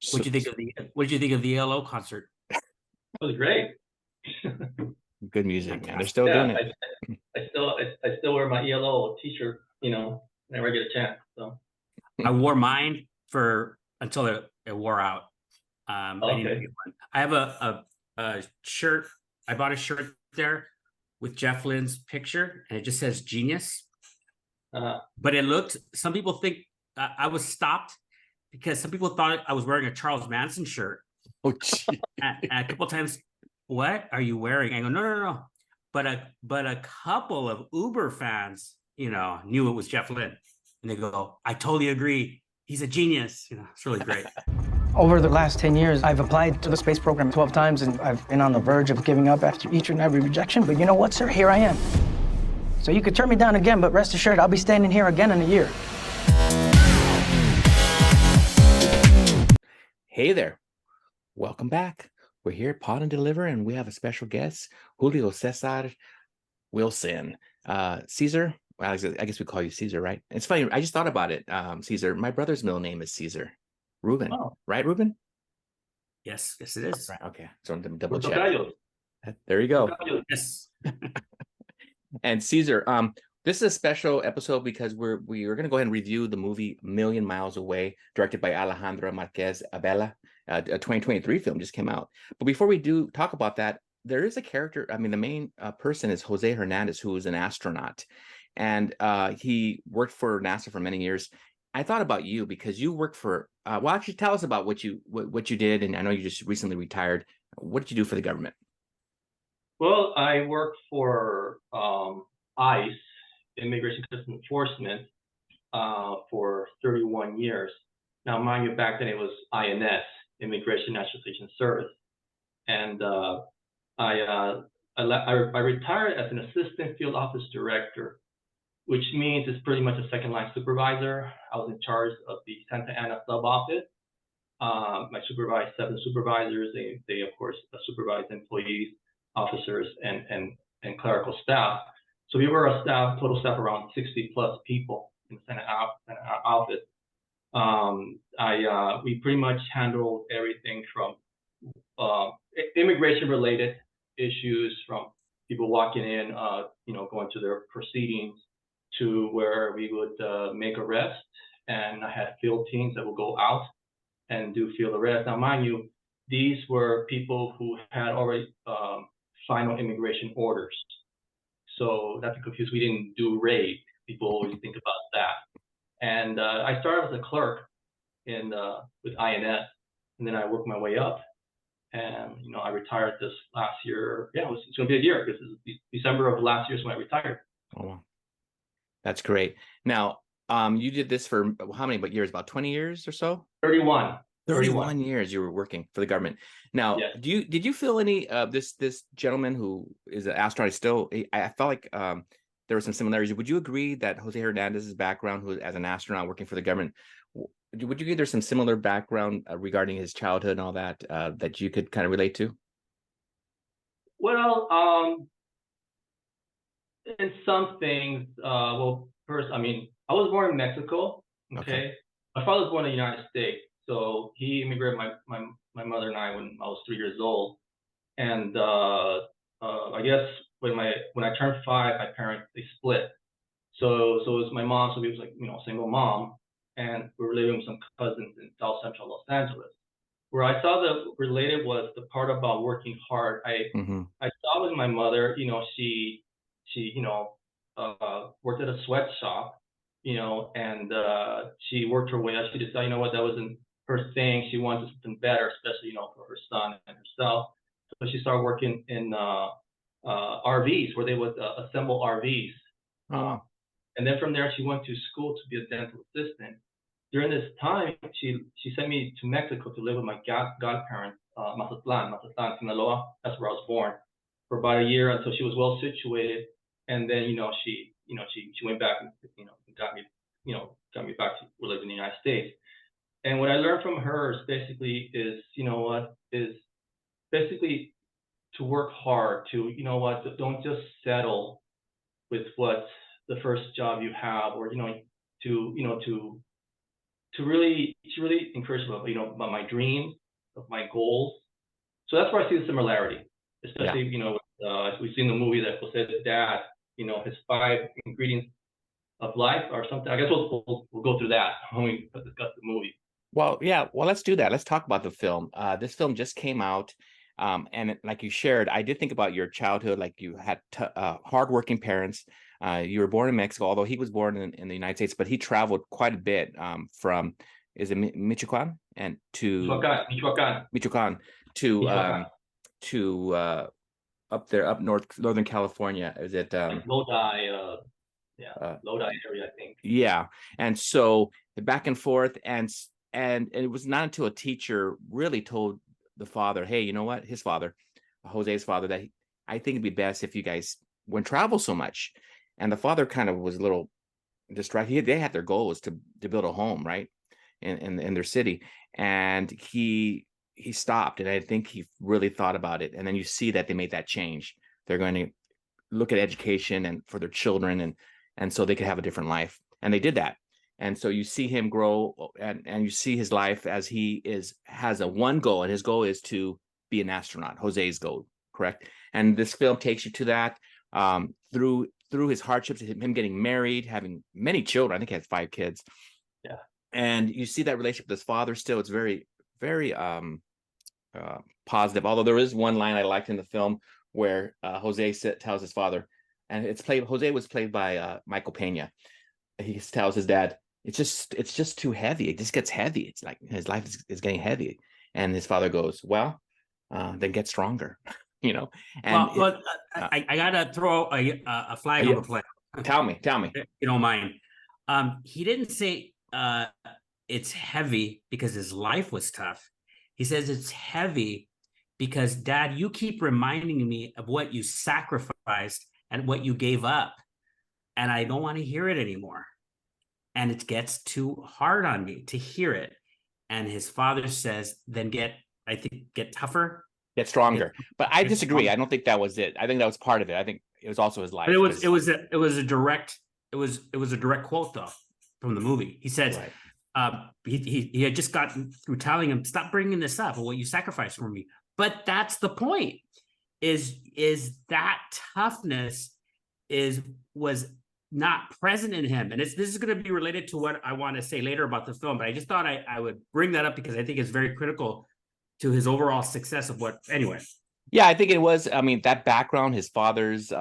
So, What did you think of the ELO concert? It was great. good music, man. They're still doing Yeah, it. I still wear my ELO t-shirt, whenever I get a chance. So I wore mine for until it wore out. I need to okay. get one. I have a shirt. I bought a shirt there with Jeff Lynne's picture, and it just says genius. But some people think I was stopped because some people thought I was wearing a Charles Manson shirt. Oh, gee. And a couple of times, what are you wearing? I go, no. But a couple of Uber fans, knew it was Jeff Lynne. And they go, I totally agree. He's a genius. It's really great. Over the last 10 years, I've applied to the space program 12 times, and I've been on the verge of giving up after each and every rejection. But you know what, sir? Here I am. So you could turn me down again, but rest assured, I'll be standing here again in a year. Hey there. Welcome back. We're here at Pod and Deliver, and we have a special guest, Julio Cesar Wilson. Caesar, well, I guess we call you Caesar, right? It's funny. I just thought about it. Caesar, my brother's middle name is Caesar. Ruben, right, Ruben? Yes, it is. Right, okay. So I'm double check. There you go. Yes. And Caesar, this is a special episode because we are going to go ahead and review the movie Million Miles Away, directed by Alejandra Marquez Abela. A 2023 film just came out. But before we do talk about that, there is a character. I mean, the main person is Jose Hernandez, who is an astronaut, and he worked for NASA for many years. I thought about you because you work for. Well, actually, tell us about what you did, and I know you just recently retired. What did you do for the government? Well, I worked for ICE, Immigration Customs Enforcement, for 31 years. Now, mind you, back then it was INS, Immigration Naturalization Service, and I retired as an assistant field office director, which means it's pretty much a second line supervisor. I was in charge of the Santa Ana sub office. I supervised 7 supervisors. They of course supervised employees, officers, and clerical staff. So we were a total staff around 60 plus people in the Santa Ana office. We pretty much handled everything from immigration related issues, from people walking in, going to their proceedings, to where we would make arrests, and I had field teams that would go out and do field arrests. Now, mind you, these were people who had already final immigration orders. So not to confuse, we didn't do raid. People always think about that. And I started as a clerk with INS, and then I worked my way up. And I retired this last year. Yeah, it's going to be a year because it's December of last year is when I retired. Oh, wow. That's great. Now, you did this for how many years? About 20 years or so? 31. 31 years you were working for the government. Now, yes. Did you feel any this gentleman who is an astronaut still? I felt like there were some similarities. Would you agree that Jose Hernandez's background, who as an astronaut working for the government, would you agree there's some similar background regarding his childhood and all that that you could kind of relate to? Well, in some things, first, I was born in Mexico. Okay. My father was born in the United States, so he immigrated my mother and I when I was 3 years old. And I guess when I turned 5, my parents they split. So it was my mom. So we was like single mom, and we were living with some cousins in South Central Los Angeles. Where I saw the related was the part about working hard. I saw with my mother, she worked at a sweatshop, and she worked her way up. She decided, that wasn't her thing. She wanted something better, especially, for her son and herself. So she started working in RVs, where they would assemble RVs. And then from there, she went to school to be a dental assistant. During this time, she sent me to Mexico to live with my godparents, Mazatlan, Sinaloa. That's where I was born, for about a year until she was well situated. And then, she went back and, got me back to live in the United States. And what I learned from her is basically to work hard, to, don't just settle with what the first job you have, or, to she really encouraged me, about my dreams, of my goals. So that's where I see the similarity, especially, as we see in the movie that Jose's dad, his 5 ingredients of life or something. I guess we'll go through that when we discuss the movie. Well, yeah, well, let's do that. Let's talk about the film. This film just came out, and like you shared, I did think about your childhood. Like you had hardworking parents. You were born in Mexico, although he was born in the United States, but he traveled quite a bit from, is it Michoacan and to Michoacan to up there, up northern California. Is it Lodi? Lodi area, I think. Yeah, and so back and forth, and it was not until a teacher really told the father, hey, you know what, his father, Jose's father, that I think it'd be best if you guys wouldn't travel so much. And the father kind of was a little distracted. They had their goal was to build a home, right, in their city, and he stopped, and I think he really thought about it. And then you see that they made that change. They're going to look at education and for their children, and so they could have a different life, and they did that. And so you see him grow, and you see his life as he has a one goal, and his goal is to be an astronaut. Jose's goal, correct? And this film takes you to that through his hardships, him getting married, having many children. I think he has 5 kids. Yeah. And you see that relationship with his father still. It's very, very positive. Although there is one line I liked in the film where Jose tells his father, and Jose was played by Michael Pena. He tells his dad, it's just too heavy. It just gets heavy. It's like his life is getting heavy. And his father goes, well, then get stronger, And I gotta throw a flag on the play. Tell me. If you don't mind. He didn't say it's heavy because his life was tough. He says it's heavy because, Dad, you keep reminding me of what you sacrificed and what you gave up, and I don't want to hear it anymore. And it gets too hard on me to hear it. And his father says, then get tougher. Get stronger. But I disagree. Stronger. I don't think that was it. I think that was part of it. I think it was also his life. But it was a direct quote though from the movie. He says, right. He had just gotten through telling him, stop bringing this up, or what you sacrificed for me. But that's the point. Is that toughness was not present in him. And this is going to be related to what I want to say later about the film, but I just thought I would bring that up because I think it's very critical to his overall success of anyway. Yeah, I think it was. I mean, that background, his father's,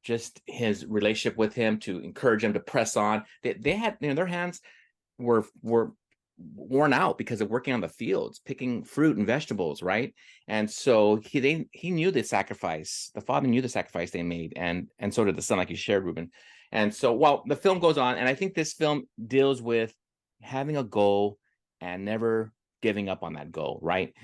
just his relationship with him to encourage him to press on. They had, their hands were worn out because of working on the fields, picking fruit and vegetables, right? And so he knew the sacrifice. The father knew the sacrifice they made, and so did the son, like you shared, Ruben. And so, well, the film goes on, and I think this film deals with having a goal and never giving up on that goal, right?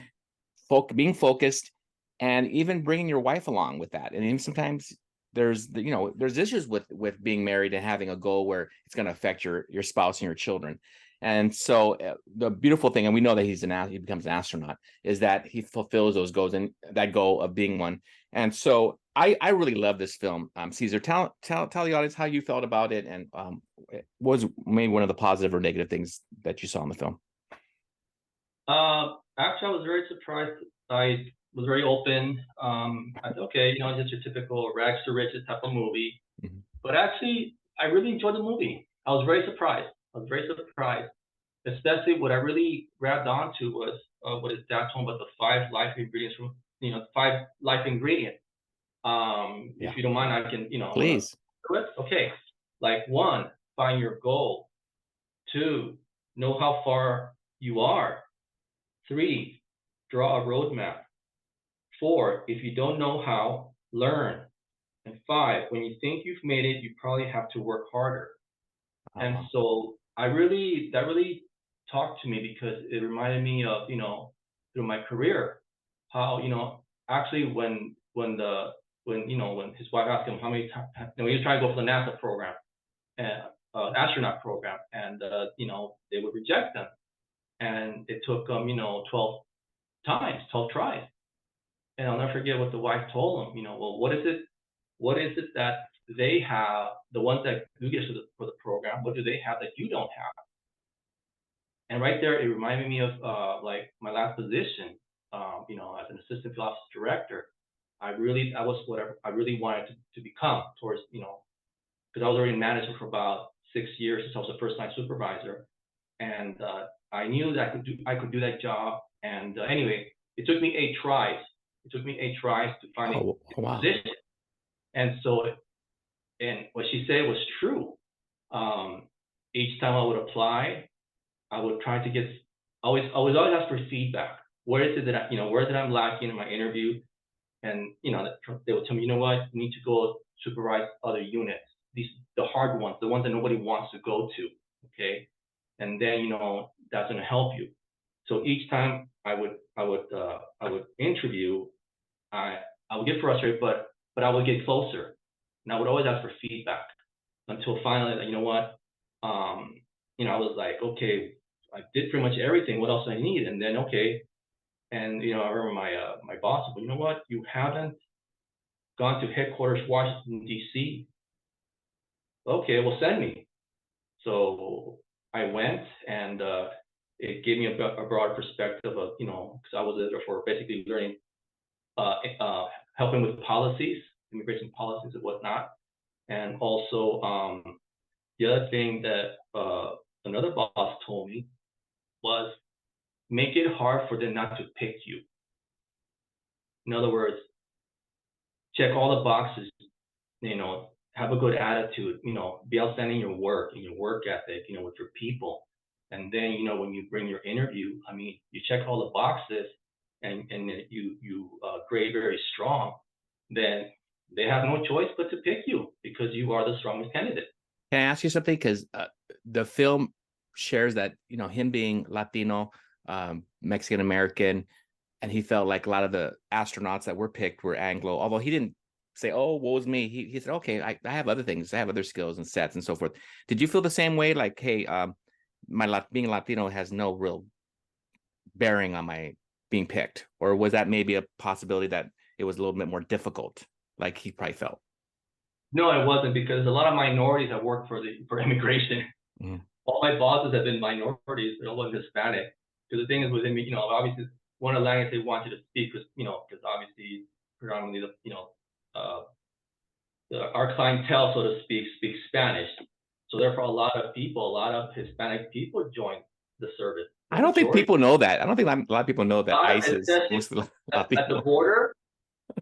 Being focused, and even bringing your wife along with that. And even sometimes there's issues with being married and having a goal where it's going to affect your spouse and your children. And so the beautiful thing, and we know that he becomes an astronaut, is that he fulfills those goals and that goal of being one. And so I really love this film. Cesar, tell the audience how you felt about it, and what was maybe one of the positive or negative things that you saw in the film. Actually, I was very surprised. I was very open. I thought, okay, just your typical rags to riches type of movie. Mm-hmm. But actually, I really enjoyed the movie. I was very surprised. Especially what I really grabbed onto was what his dad told him about the 5 life ingredients from, 5 life ingredients. If you don't mind, I can, please. Okay. Like 1, find your goal. 2, know how far you are. 3, draw a roadmap. 4, if you don't know how, learn. And 5, when you think you've made it, you probably have to work harder. Uh-huh. And so that really talked to me, because it reminded me of, through my career, how, actually when his wife asked him how many times, when he was trying to go for the NASA program, astronaut program, and, they would reject them. And it took 12 tries. And I'll never forget what the wife told him, well, what is it that they have, the ones that do get for the program, what do they have that you don't have? And right there, it reminded me of like my last position, you know, as an assistant field office director. I was whatever I really wanted to become towards, you know, because I was already managing for about 6 years since I was a first line supervisor, and I knew that I could do that job. And anyway, it took me 8 tries. It took me 8 tries to finally get the position. And so, and what she said was true. Each time I would apply, I would try to get always ask for feedback. Where is it that where is it I'm lacking in my interview? And they would tell me, you know what, you need to go supervise other units. The hard ones, the ones that nobody wants to go to. Okay, and then that's going to help you. So each time I would interview, I would get frustrated, but I would get closer, and I would always ask for feedback until finally, I was like, okay, I did pretty much everything. What else I need? And then okay, and I remember my boss said, well, you know what? You haven't gone to headquarters, Washington D.C. Okay, well, send me. So I went, and it gave me a broader perspective of because I was there for basically learning, helping with policies, immigration policies and whatnot, and also the other thing that another boss told me was make it hard for them not to pick you. In other words, check all the boxes, have a good attitude, be outstanding in your work and your work ethic, with your people. And then, when you bring your interview, you check all the boxes and you grade very strong, then they have no choice but to pick you because you are the strongest candidate. Can I ask you something? Because the film shares that, him being Latino, Mexican American, and he felt like a lot of the astronauts that were picked were Anglo, although he didn't say, oh, woe is me. He said, okay, I have other things. I have other skills and sets and so forth. Did you feel the same way? Like, hey, being Latino has no real bearing on my being picked? Or was that maybe a possibility that it was a little bit more difficult, like he probably felt? No, it wasn't, because a lot of minorities have worked for immigration. Mm. All my bosses have been minorities. They're all Hispanic. Because the thing is with me, obviously one of the languages they want you to speak, because obviously predominantly our clientele, so to speak, speaks Spanish. So therefore, a lot of Hispanic people join the service. I don't think people know that. I don't think a lot of people know that ICE is mostly Latino. At the border,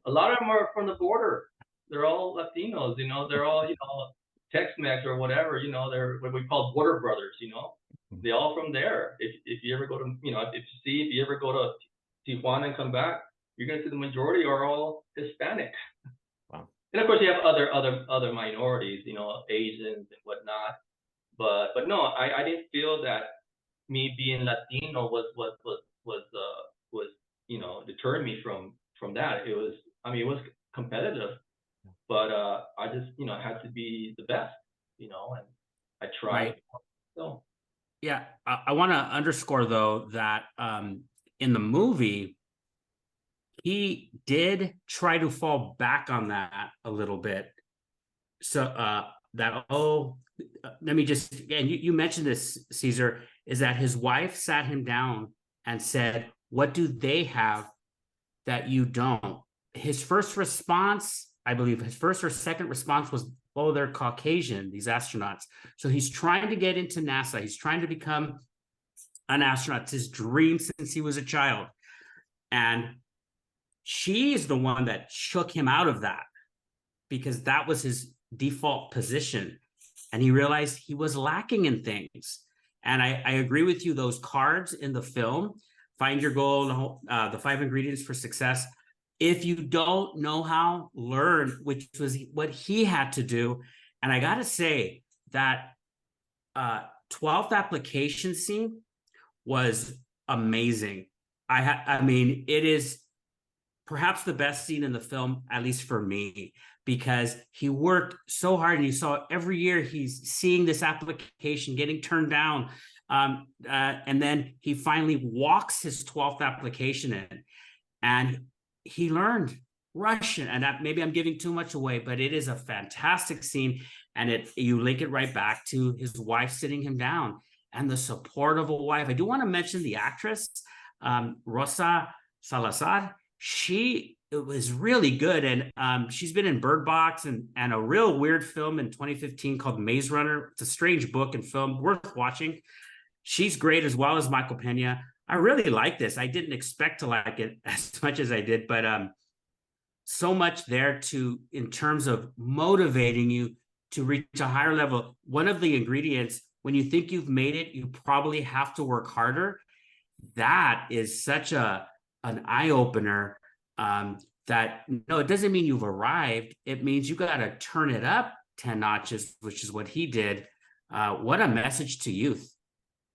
a lot of them are from the border. They're all Latinos, they're all, Tex-Mex or whatever, they're what we call border brothers, they're all from there. If you ever go to, if you ever go to Tijuana and come back, you're going to see the majority are all Hispanic. Wow. And of course you have other minorities, Asians and whatnot. But no, I didn't feel that me being Latino was deterring me from that. It was, it was competitive. But I just, had to be the best, and I tried. Right. So. Yeah, I want to underscore, though, that in the movie, he did try to fall back on that a little bit. So let me just, and you mentioned this, Cesar, is that his wife sat him down and said, what do they have that you don't? His first response, I believe his first or second response was, oh, they're Caucasian, these astronauts. So he's trying to get into NASA. He's trying to become an astronaut. It's his dream since he was a child. And she's the one that shook him out of that, because that was his default position. And he realized he was lacking in things. And I agree with you, those cards in the film, find your goal, the 5 ingredients for success. If you don't know how, learn, which was what he had to do. And I got to say that 12th application scene was amazing. It is perhaps the best scene in the film, at least for me, because he worked so hard, and you saw every year he's seeing this application getting turned down. And then he finally walks his 12th application in, and he learned Russian. And that, maybe I'm giving too much away, but it is a fantastic scene. And you link it right back to his wife sitting him down and the support of a wife. I do want to mention the actress, Rosa Salazar. She was really good, and she's been in Bird Box and a real weird film in 2015 called Maze Runner. It's a strange book and film worth watching. She's great, as well as Michael Pena. I really like this. I didn't expect to like it as much as I did, but so much there in terms of motivating you to reach a higher level. One of the ingredients, when you think you've made it, you probably have to work harder. That is such an eye-opener, that no, it doesn't mean you've arrived. It means you got to turn it up 10 notches, which is what he did. What a message to youth.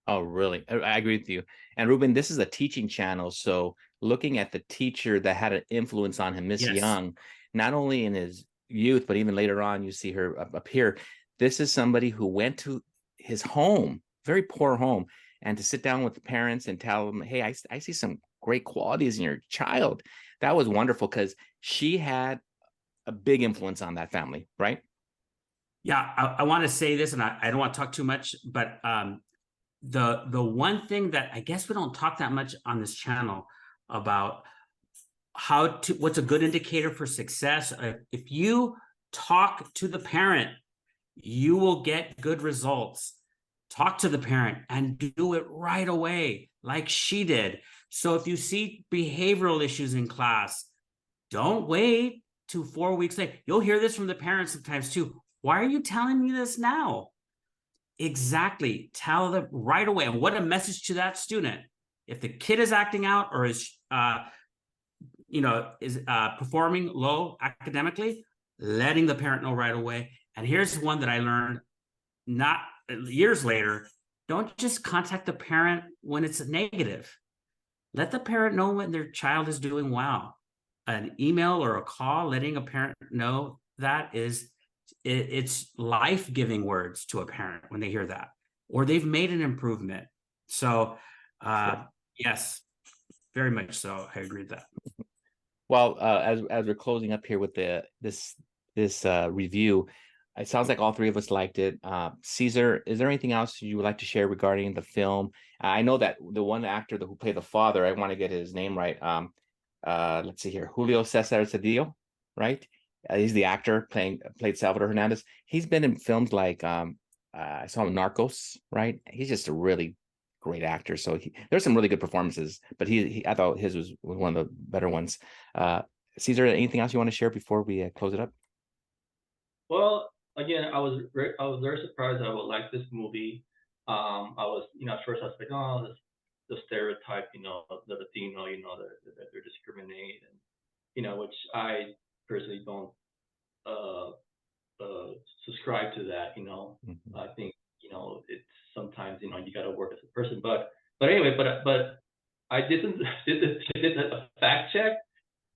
Oh, really? I agree with you. And Ruben, this is a teaching channel. So looking at the teacher that had an influence on him, Miss Yes. Young, not only in his youth, but even later on, you see her up here. This is somebody who went to his home, very poor home, and to sit down with the parents and tell them, hey, I see some great qualities in your child. That was wonderful, because she had a big influence on that family, right? Yeah, I want to say this, and I don't want to talk too much, but the one thing that I guess we don't talk that much on this channel about what's a good indicator for success. If you talk to the parent, you will get good results. Talk to the parent and do it right away, like she did. So if you see behavioral issues in class, don't wait to 4 weeks later. You'll hear this from the parents sometimes too. Why are you telling me this now? Exactly. Tell them right away. And what a message to that student. If the kid is acting out or is performing low academically, letting the parent know right away. And here's one that I learned not years later. Don't just contact the parent when it's negative. Let the parent know when their child is doing well. An email or a call letting a parent know that it's life-giving words to a parent when they hear that, or they've made an improvement. So yes, very much so. I agree with that. Well, as we're closing up here with this review, it sounds like all three of us liked it. Cesar, is there anything else you would like to share regarding the film? I know that the one actor who played the father, I want to get his name right. Let's see here, Julio Cesar Wilson, right? He's the actor played Salvador Hernandez. He's been in films like I saw him in Narcos, right? He's just a really great actor. So there's some really good performances, but I thought his was one of the better ones. Cesar, anything else you want to share before we close it up? Well, again, I was very surprised I would like this movie. I was, at first I was like, oh, this the stereotype, the Latino, that they're discriminating, and which I personally don't subscribe to that. Mm-hmm. I think it's sometimes you got to work as a person, but anyway, but I did a fact check,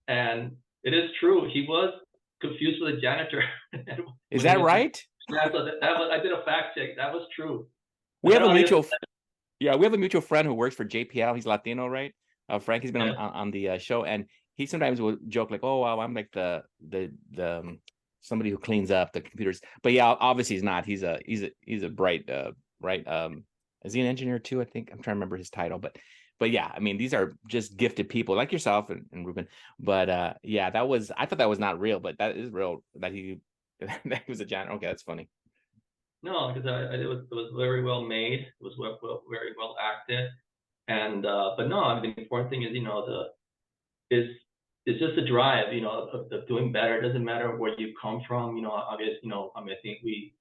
and it is true. He was confused with a janitor. Is that right? Yeah, so I did a fact check. That was true. We have a mutual. Yeah, we have a mutual friend who works for JPL. He's Latino, right? Frank, he's been on the show, and he sometimes will joke like, "Oh, well, I'm like the somebody who cleans up the computers." But yeah, obviously he's not. He's a bright, right? Is he an engineer too? I think I'm trying to remember his title, but yeah, I mean, these are just gifted people like yourself and Ruben. But yeah, I thought that was not real, but that is real. That he was a janitor. Okay, that's funny. No, because it was very well made. It was very well acted, and but no, I mean, the important thing is it's just a drive, of doing better. It doesn't matter where you come from, I guess, I mean, I think we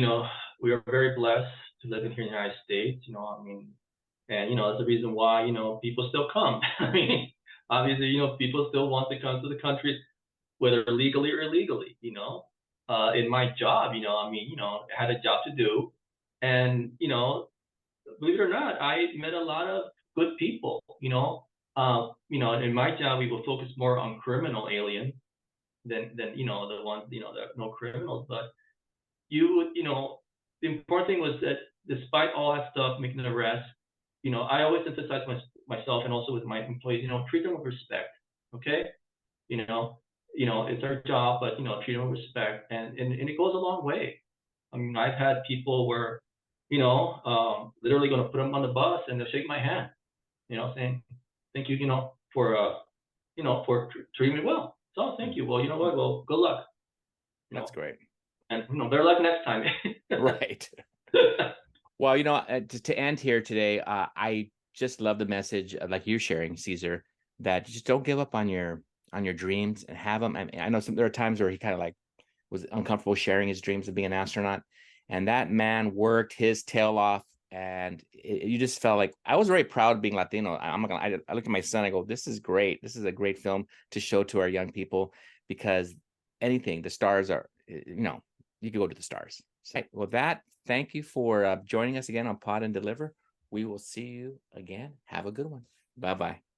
are very blessed to live in here in the United States, I mean, and that's the reason why people still come. I mean, obviously, people still want to come to the country, whether legally or illegally, in my job, I mean, I had a job to do, and believe it or not, I met a lot of good people, in my job we will focus more on criminal aliens than the ones that are no criminals. But the important thing was that despite all that stuff, making the arrest, I always emphasize myself and also with my employees, treat them with respect, okay? It's our job, but treat them with respect, and it goes a long way. I mean, I've had people where literally going to put them on the bus and they'll shake my hand, saying, thank you, for treating me well. So thank you. Well, you know what? Well, good luck. That's great. And, better luck next time. Right. Well, to end here today, I just love the message like you're sharing, Cesar, that just don't give up on your dreams and have them. I mean, I know there are times where he kind of like was uncomfortable sharing his dreams of being an astronaut, and that man worked his tail off, and you just felt like I was very proud of being Latino. I look at my son, I go, this is great. This is a great film to show to our young people, because the stars are, you can go to the stars. So, well, thank you for joining us again on Pod and Deliver. We will see you again. Have a good one. Bye-bye.